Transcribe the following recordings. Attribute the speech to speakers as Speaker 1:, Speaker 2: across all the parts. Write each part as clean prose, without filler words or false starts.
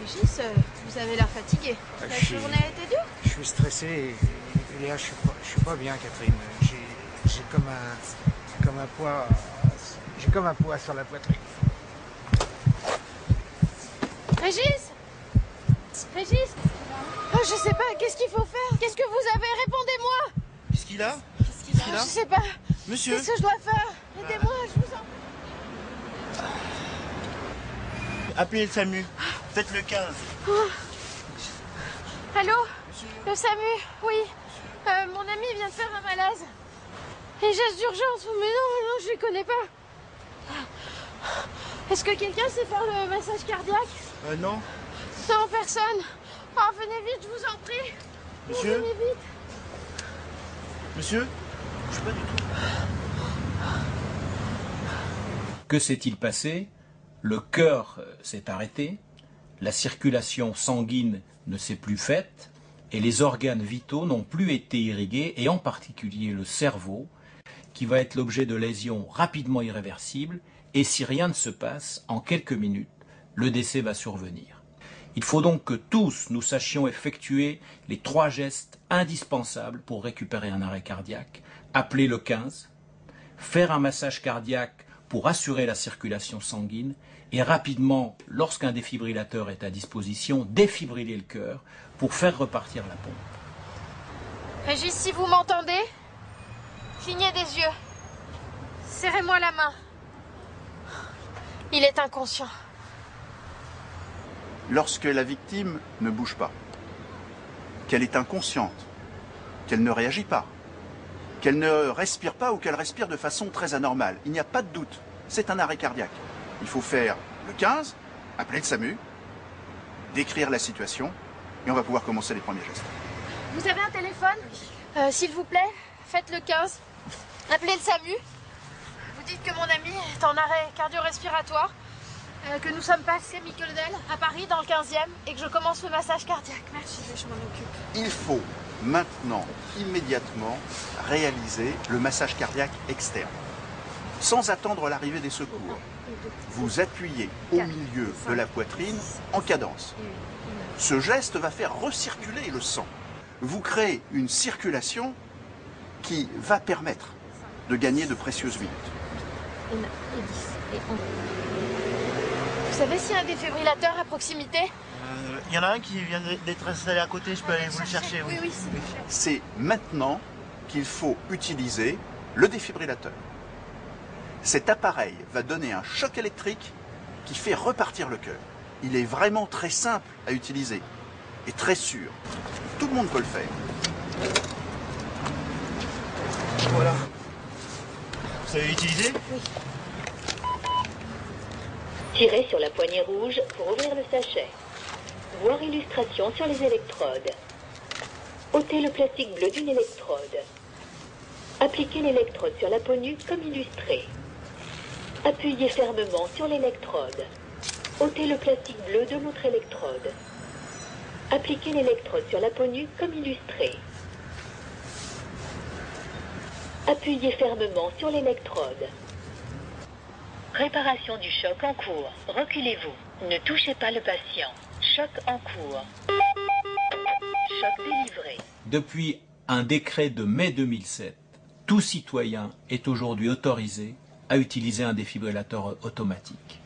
Speaker 1: Régis, vous avez l'air fatigué. La journée a été dure?
Speaker 2: Je suis stressé et là, je suis pas bien, Catherine. J'ai comme un poids... J'ai comme un poids sur la poitrine.
Speaker 1: Régis? Régis? Oh, je sais pas, qu'est-ce qu'il faut faire? Qu'est-ce que vous avez? Répondez-moi!
Speaker 3: Qu'est-ce qu'il a?
Speaker 1: Qu'est-ce qu'il a? Je sais pas.
Speaker 3: Monsieur?
Speaker 1: Qu'est-ce que je dois faire? Aidez-moi, je vous en...
Speaker 3: Appelez le SAMU. Faites le 15.
Speaker 1: Oh. Allô?
Speaker 3: Monsieur?
Speaker 1: Le SAMU? Oui. Mon ami vient de faire un malaise. Les gestes d'urgence? Mais non, je les connais pas. Est-ce que quelqu'un sait faire le massage cardiaque?
Speaker 3: Non.
Speaker 1: Non, personne. Oh, venez vite, je vous en prie.
Speaker 3: Monsieur?
Speaker 1: Venez vite.
Speaker 3: Monsieur? Je sais pas du tout.
Speaker 4: Que s'est-il passé? Le cœur s'est arrêté, la circulation sanguine ne s'est plus faite et les organes vitaux n'ont plus été irrigués, et en particulier le cerveau, qui va être l'objet de lésions rapidement irréversibles, et si rien ne se passe, en quelques minutes, le décès va survenir. Il faut donc que tous nous sachions effectuer les 3 gestes indispensables pour récupérer un arrêt cardiaque. Appeler le 15, faire un massage cardiaque pour assurer la circulation sanguine, et rapidement, lorsqu'un défibrillateur est à disposition, défibriller le cœur pour faire repartir la pompe.
Speaker 1: Régis, si vous m'entendez, clignez des yeux. Serrez-moi la main. Il est inconscient.
Speaker 5: Lorsque la victime ne bouge pas, qu'elle est inconsciente, qu'elle ne réagit pas, qu'elle ne respire pas ou qu'elle respire de façon très anormale, il n'y a pas de doute, c'est un arrêt cardiaque. Il faut faire le 15, appeler le SAMU, décrire la situation, et on va pouvoir commencer les premiers gestes.
Speaker 1: Vous avez un téléphone? S'il vous plaît, faites le 15. Appelez le SAMU. Vous dites que mon ami est en arrêt cardio-respiratoire, que nous sommes passés Mickeldel à Paris dans le 15e et que je commence le massage cardiaque. Merci, je m'en occupe.
Speaker 5: Il faut maintenant, immédiatement, réaliser le massage cardiaque externe, sans attendre l'arrivée des secours. Vous appuyez au milieu de la poitrine en cadence. Ce geste va faire recirculer le sang. Vous créez une circulation qui va permettre de gagner de précieuses minutes.
Speaker 1: Vous savez s'il y a un défibrillateur à proximité?
Speaker 3: Il y en a un qui vient d'être installé à côté, je peux aller vous le chercher. Oui,
Speaker 1: Oui, s'il vous plaît.
Speaker 5: C'est maintenant qu'il faut utiliser le défibrillateur. Cet appareil va donner un choc électrique qui fait repartir le cœur. Il est vraiment très simple à utiliser et très sûr. Tout le monde peut le faire.
Speaker 3: Voilà. Vous savez utiliser?
Speaker 1: Oui.
Speaker 6: Tirez sur la poignée rouge pour ouvrir le sachet. Voir illustration sur les électrodes. Ôtez le plastique bleu d'une électrode. Appliquez l'électrode sur la peau nue comme illustré. Appuyez fermement sur l'électrode. Ôtez le plastique bleu de l'autre électrode. Appliquez l'électrode sur la peau nue comme illustré. Appuyez fermement sur l'électrode. Réparation du choc en cours. Reculez-vous. Ne touchez pas le patient. Choc en cours. Choc délivré.
Speaker 4: Depuis un décret de mai 2007, tout citoyen est aujourd'hui autorisé à utiliser un défibrillateur automatique.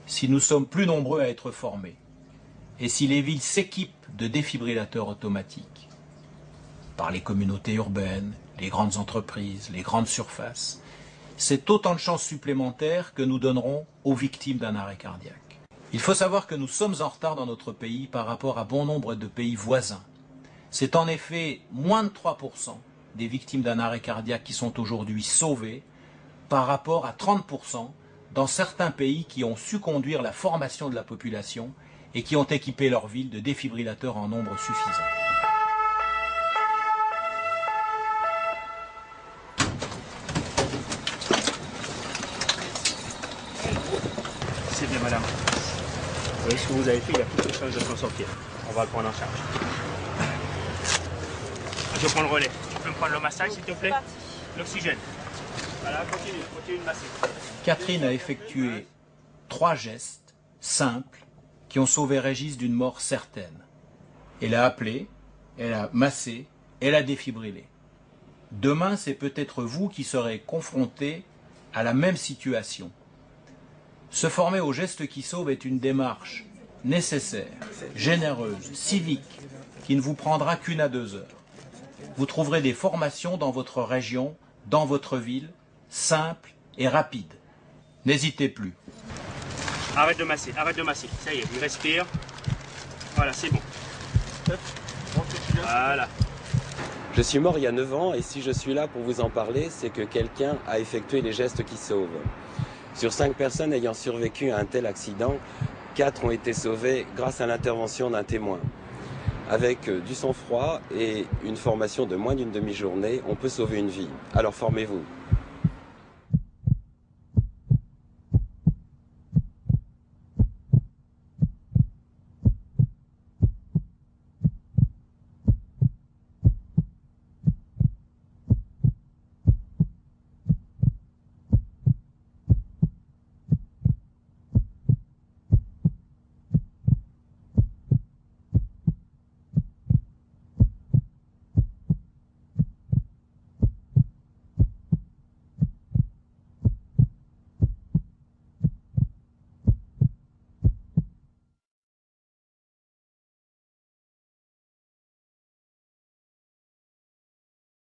Speaker 4: Si nous sommes plus nombreux à être formés, et si les villes s'équipent de défibrillateurs automatiques, par les communautés urbaines, les grandes entreprises, les grandes surfaces, c'est autant de chances supplémentaires que nous donnerons aux victimes d'un arrêt cardiaque. Il faut savoir que nous sommes en retard dans notre pays par rapport à bon nombre de pays voisins. C'est en effet moins de 3% des victimes d'un arrêt cardiaque qui sont aujourd'hui sauvées par rapport à 30% dans certains pays qui ont su conduire la formation de la population et qui ont équipé leurs villes de défibrillateurs en nombre suffisant.
Speaker 3: C'est bien, madame. Vous voyez ce que vous avez fait, il y a plus de chances de s'en sortir. On va le prendre en charge. Je prends le relais. Tu peux me prendre le massage, s'il te plaît? L'oxygène. Voilà, continue de masser.
Speaker 4: Catherine a effectué 3 gestes simples, qui ont sauvé Régis d'une mort certaine. Elle a appelé, elle a massé, elle a défibrillé. Demain, c'est peut-être vous qui serez confrontés à la même situation. Se former au geste qui sauve est une démarche nécessaire, généreuse, civique, qui ne vous prendra qu'1 à 2 heures. Vous trouverez des formations dans votre région, dans votre ville, simples et rapides. N'hésitez plus.
Speaker 3: Arrête de masser, ça y est, il respire. Voilà, c'est bon. Voilà.
Speaker 7: Je suis mort il y a 9 ans et si je suis là pour vous en parler, c'est que quelqu'un a effectué les gestes qui sauvent. Sur 5 personnes ayant survécu à un tel accident, 4 ont été sauvées grâce à l'intervention d'un témoin. Avec du sang-froid et une formation de moins d'une demi-journée, on peut sauver une vie. Alors formez-vous.